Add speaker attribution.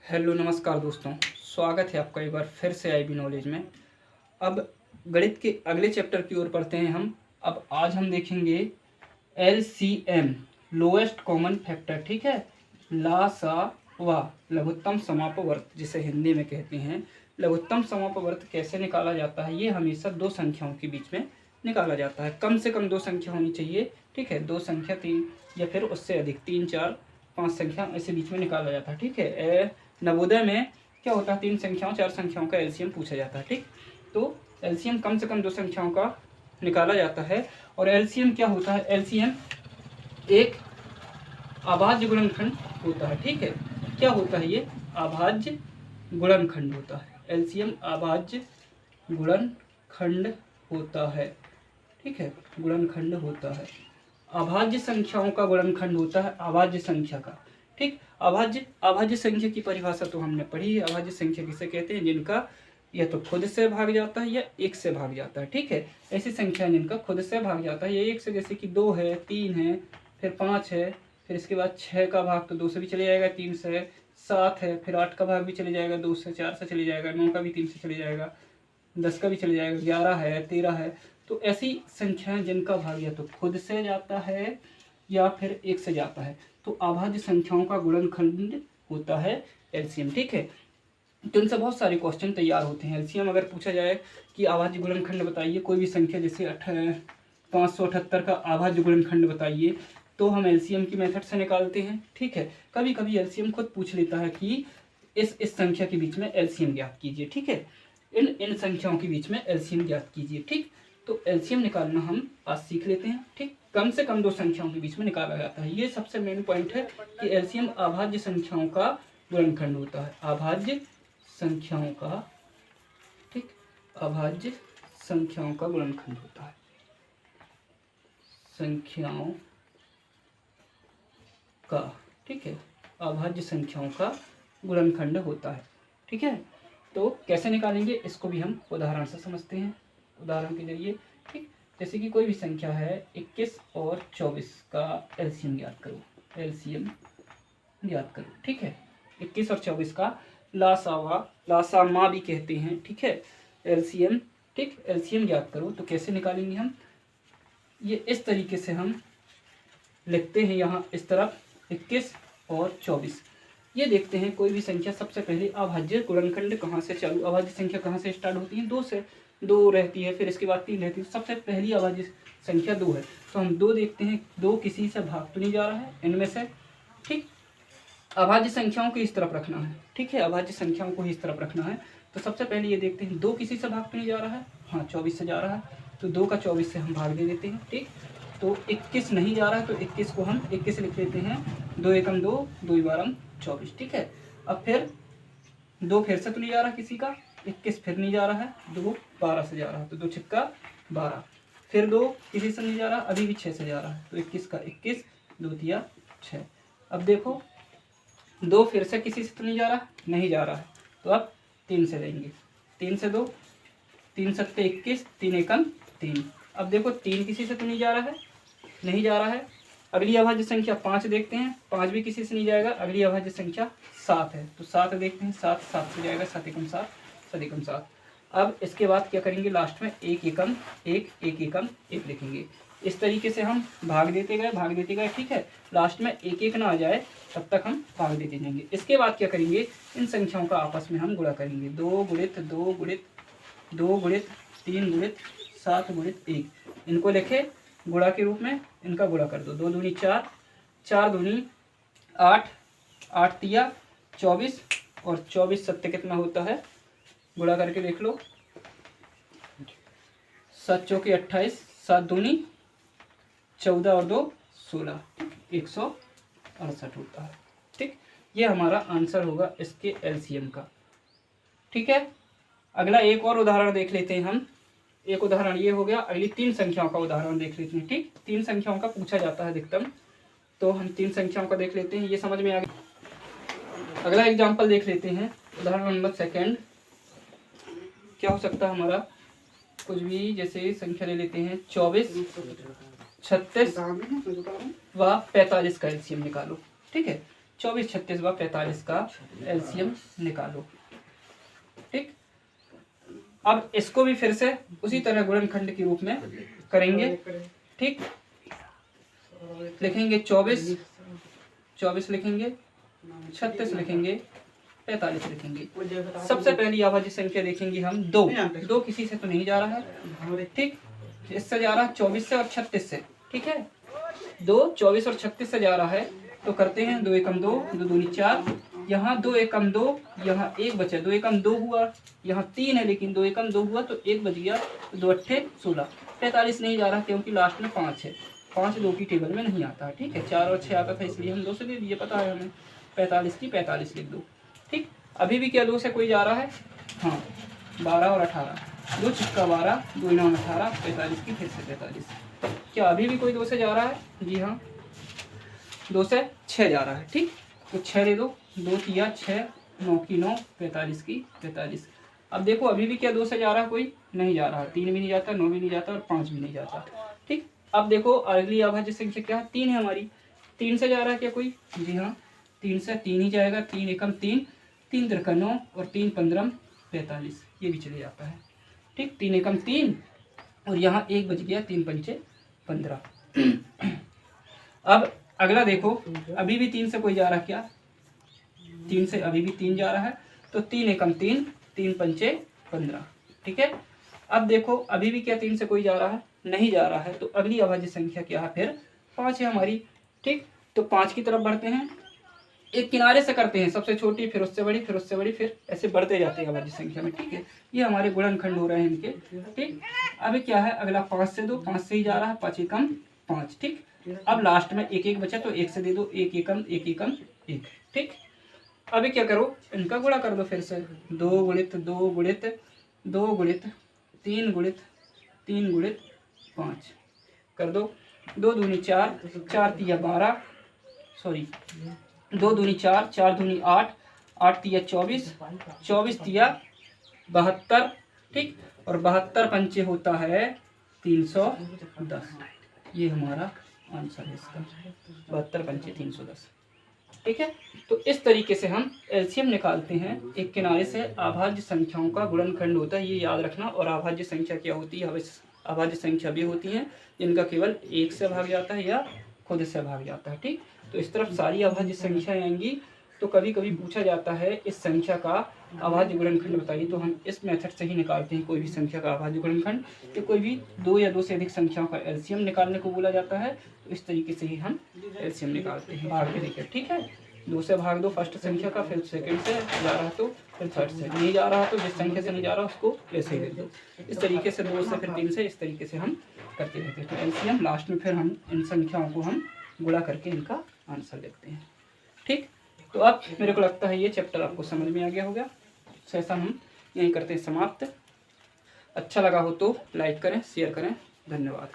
Speaker 1: Hello नमस्कार दोस्तों, स्वागत है आपका एक बार फिर से आईबी नॉलेज में। अब गणित के अगले चैप्टर की ओर पढ़ते हैं हम। अब आज हम देखेंगे LCM, लोएस्ट कॉमन फैक्टर। ठीक है, वा लघुत्तम समापवर्त, जिसे हिंदी में कहते हैं। लघुत्तम समापवर्त कैसे निकाला जाता है? ये हमेशा दो संख्याओं के बीच में निकाला जाता है। कम से कम दो संख्या होनी चाहिए। ठीक है, दो संख्या, तीन या फिर उससे अधिक, 3, 4, 5 संख्या ऐसे बीच में निकाला जाता है। ठीक है, नवोदय में क्या होता है, 3 संख्याओं 4 संख्याओं का एलसीएम पूछा जाता है। ठीक, तो एलसीएम कम से कम दो संख्याओं का निकाला जाता है। और एलसीएम क्या होता है? एलसीएम एक अभाज्य गुणनखंड होता है। ठीक है, क्या होता है ये? अभाज्य गुणनखंड होता है। एलसीएम अभाज्य गुणनखंड होता है। ठीक है, गुणनखंड होता है। अभाज्य संख्याओं का गुणनखंड होता है, अभाज्य संख्या का। ठीक, अभाज्य संख्या की परिभाषा तो हमने पढ़ी है। अभाज्य संख्या किसे कहते हैं? जिनका या तो खुद से भाग जाता है या एक से भाग जाता है। ठीक है, ऐसी संख्या जिनका खुद से भाग जाता है या एक से, जैसे कि 2 है, 3 है, फिर 5 है, फिर इसके बाद 6 का भाग तो 2 से भी चले जाएगा, 3 से, 7 है, फिर 8 का भाग भी चले जाएगा, 2 से, 4 से चले जाएगा, 9 का भी 3 से चले जाएगा, 10 का भी चले जाएगा, 11 है, 13 है। तो ऐसी संख्याएं जिनका भाग या तो खुद से जाता है या फिर एक से जाता है, तो अभाज्य संख्याओं का गुणनखंड होता है एलसीएम। ठीक है, तो इनसे बहुत सारे क्वेश्चन तैयार होते हैं। एलसीएम अगर पूछा जाए कि अभाज्य गुणनखंड बताइए कोई भी संख्या, जैसे 578 का अभाज्य गुणनखंड बताइए, तो हम एलसीएम की मेथड से निकालते हैं। ठीक है, कभी कभी एलसीएम खुद पूछ लेता है कि इस संख्या के बीच में एलसीएम ज्ञात कीजिए। ठीक है, इन संख्याओं के बीच में एलसीएम ज्ञात कीजिए। ठीक, तो एलसीएम निकालना हम आज सीख लेते हैं। ठीक, कम से कम दो संख्याओं के बीच में निकाला जाता है। ये सबसे मेन पॉइंट है कि एलसीएम अभाज्य संख्याओं का गुणनखंड होता है। अभाज्य संख्याओं का, ठीक, अभाज्य संख्याओं का गुणनखंड होता है। संख्याओं का, ठीक है, अभाज्य संख्याओं का गुणनखंड होता है। ठीक है, तो कैसे निकालेंगे इसको भी हम उदाहरण से समझते हैं। उदाहरण के जरिए, ठीक, जैसे कि कोई भी संख्या है 21 और 24 का एलसीएम ज्ञात करो। एलसीएम ज्ञात करो। ठीक है, 21 और 24 का लासामा भी कहते हैं। ठीक है, एलसीएम, ठीक, एलसीएम ज्ञात करो। तो कैसे निकालेंगे हम? ये इस तरीके से हम लिखते हैं, यहाँ इस तरफ 21 और 24। ये देखते हैं कोई भी संख्या, सबसे पहले अभाज्य गुणनखंड कहाँ से चालू, अभाज्य संख्या कहाँ से स्टार्ट होती है? 2 से। 2 रहती है, फिर इसके बाद 3 रहती है। सबसे पहली अभाज्य संख्या 2 है, तो हम 2 देखते हैं। 2 किसी से भाग तो नहीं जा रहा है इनमें से। ठीक, अभाज्य संख्याओं को इस तरफ रखना है। ठीक है, अभाज्य संख्याओं को इस तरफ रखना है। तो सबसे पहले ये देखते हैं 2 किसी से भाग तो नहीं जा रहा है। हाँ, 24 से जा रहा है, तो 2 का 24 से हम भाग दे देते हैं। ठीक, तो 21 नहीं जा रहा है, तो 21 को हम 21 लिख लेते हैं। 2 एकम 2, 2 बारम 24। ठीक है, अब फिर 2 फिर से तो नहीं जा रहा किसी का, 21 फिर नहीं जा रहा है, 2 12 से जा रहा है, तो 2 छिक्का 12। फिर 2 किसी से नहीं जा रहा, अभी भी 6 से जा रहा है, तो 21 का 21, 2 तिया 6। अब देखो 2 फिर से किसी से तो नहीं जा रहा, नहीं जा रहा है, तो अब 3 से लेंगे। 3 से 2, 3 सत्ते 21, 3 एकम 3। अब देखो 3 किसी से तो नहीं जा रहा है, नहीं जा रहा है। अगली अभाज्य संख्या 5 देखते हैं, 5 भी किसी से नहीं जाएगा। अगली अभाज्य संख्या 7 है, तो 7 देखते हैं। 7 7 से जाएगा, 7 एकम 7, 7 एकम 7। अब इसके बाद क्या करेंगे? लास्ट में 1 एकम 1, 1 एकम 1 लिखेंगे। इस तरीके से हम भाग देते गए। ठीक है, लास्ट में 1 1 ना आ जाए तब तक हम भाग देते जाएंगे। इसके बाद क्या करेंगे? इन संख्याओं का आपस में हम गुणा करेंगे। 2 गुणित 2 गुणित 2 गुणित 3 गुणित 7 गुणित 1, इनको लिखे गुणा के रूप में। इनका गुणा कर दो। 2 दूनी 4, 4 दूनी 8, 8 तिया 24, और 24 सत्य कितना होता है? गुणा करके देख लो। 7 चौके 28, 7 दूनी 14 और 2 16, 168 होता है। ठीक, ये हमारा आंसर होगा इसके एलसीएम का। ठीक है, अगला एक और उदाहरण देख लेते हैं हम। एक उदाहरण ये हो गया, अगली 3 संख्याओं का उदाहरण देख लेते हैं। ठीक, 3 संख्याओं का पूछा जाता है अधिकतम, तो हम 3 संख्याओं का देख लेते हैं, ये समझ में आ गया। अगला एग्जाम्पल देख लेते हैं, उदाहरण नंबर 2। क्या हो सकता है हमारा? कुछ भी, जैसे संख्या ले लेते हैं 24, 36 व 45 का एलसीएम निकालो। ठीक है, 24, 36 व 45 का एलसीएम निकालो। ठीक, अब इसको भी फिर से उसी तरह गुणनखंड के रूप में करेंगे। ठीक, लिखेंगे 24 लिखेंगे, 36 लिखेंगे, 45 लिखेंगे। सबसे पहली अभाज्य संख्या देखेंगे हम 2 किसी से तो नहीं जा रहा है। ठीक, इससे जा रहा है 24 से और 36 से। ठीक है, 2 24 और 36 से जा रहा है तो करते हैं 2 एकम 2, 2 दूनी 4, यहाँ 2 एकम 2, यहाँ 1 बचा, 2 एकम 2 हुआ, यहाँ 3 है लेकिन 2 एकम 2 हुआ तो 1 बच गया, तो 2 अट्ठे 16। 45 नहीं जा रहा क्योंकि लास्ट में 5 है, 5 2 की टेबल में नहीं आता। ठीक है, 4 और 6 आता था इसलिए हम 2 से दे दिए, पता है हमें। 45 की 45 लिख दो। ठीक, अभी भी क्या 2 से कोई जा रहा है? हाँ, 12 और 18, 2 छिक्का 12, 2 9 18, 45 की फिर से 45। क्या अभी भी कोई 2 से जा रहा है? जी हाँ, 2 से 6 जा रहा है। ठीक, तो 6 ले दो, 2 तिया 6, 9 की 9, 45 की 45। अब देखो अभी भी क्या 2 से जा रहा है? कोई नहीं जा रहा, 3 भी नहीं जाता, 9 भी नहीं जाता और 5 भी नहीं जाता। ठीक, अब देखो अगली अभाज्य संख्या क्या है? 3 है हमारी। 3 से जा रहा है क्या कोई? जी हाँ, 3 से 3 ही जाएगा, 3 एकम 3, 3 तिरका 9 और 3 15 45, ये भी चले जाता है। ठीक, 3 एकम 3 और यहाँ 1 बच गया, 3 पंचे 15। अब अगला देखो, अभी भी 3 से कोई जा रहा है क्या? 3 से अभी भी 3 जा रहा है, तो 3 एकम 3, 3 पंचे 15। ठीक है, अब देखो अभी भी क्या 3 से कोई जा रहा है? नहीं जा रहा है, तो अगली अभाज्य संख्या क्या है? फिर 5 है हमारी। ठीक, तो 5 की तरफ बढ़ते हैं, एक किनारे से करते हैं, सबसे छोटी फिर उससे बड़ी फिर उससे बड़ी, फिर ऐसे बढ़ते जाते हैं अभाज्य संख्या में। ठीक है, ये हमारे गुणनखंड हो रहे हैं इनके। ठीक, अभी क्या है? अगला 5 से दो, 5 से ही जा रहा है, 5 एकम 5। ठीक, अब लास्ट में 1 1 बचा तो 1 से दे दो, 1 एकम 1 एकम 1। ठीक, अभी क्या करो? इनका गुणा कर दो फिर से, 2 गुणित 2 गुणित 2 गुणित 3 गुणित 3 गुणित 5 कर दो। 2 दूनी 4, 4 तिया 12, सॉरी 2 दूनी 4, 4 दूनी 8, 8 तिया 24, 24 तिया 72। ठीक, और 72 पंचे होता है 310। ये हमारा आंसर है इसका, 72 पंचे 310। ठीक है, तो इस तरीके से हम एलसीएम निकालते हैं। एक किनारे से अभाज्य संख्याओं का गुणनखंड होता है, ये याद रखना। और अभाज्य संख्या क्या होती है? अभाज्य संख्या भी होती हैं जिनका केवल 1 से भाग जाता है या खुद से भाग जाता है। ठीक, तो इस तरफ सारी अभाज्य संख्याएं आएंगी। तो कभी कभी पूछा जाता है इस संख्या का अभाज्य गुणनखंड बताइए, तो हम इस मेथड से ही निकालते हैं कोई भी संख्या का अभाज्य गुणनखंड। तो कोई भी 2 या 2 से अधिक संख्याओं का एलसीएम निकालने को बोला जाता है, तो इस तरीके से ही हम एलसीएम निकालते हैं भाग के देकर। ठीक है, 2 से भाग दो फर्स्ट संख्या का, फिर सेकंड से जा रहा तो फिर थर्ड से, नहीं जा रहा तो जिस संख्या से नहीं जा रहा उसको ऐसे ही दे दो। इस तरीके से 2 से फिर 3 से, इस तरीके से हम करते रहते हैं। तो एलसीएम लास्ट में फिर हम इन संख्याओं को हम गुणा करके इनका आंसर देखते हैं। ठीक, तो अब मेरे को लगता है ये चैप्टर आपको समझ में आ गया होगा। सेशन हम यहीं करते हैं समाप्त। अच्छा लगा हो तो लाइक करें, शेयर करें। धन्यवाद।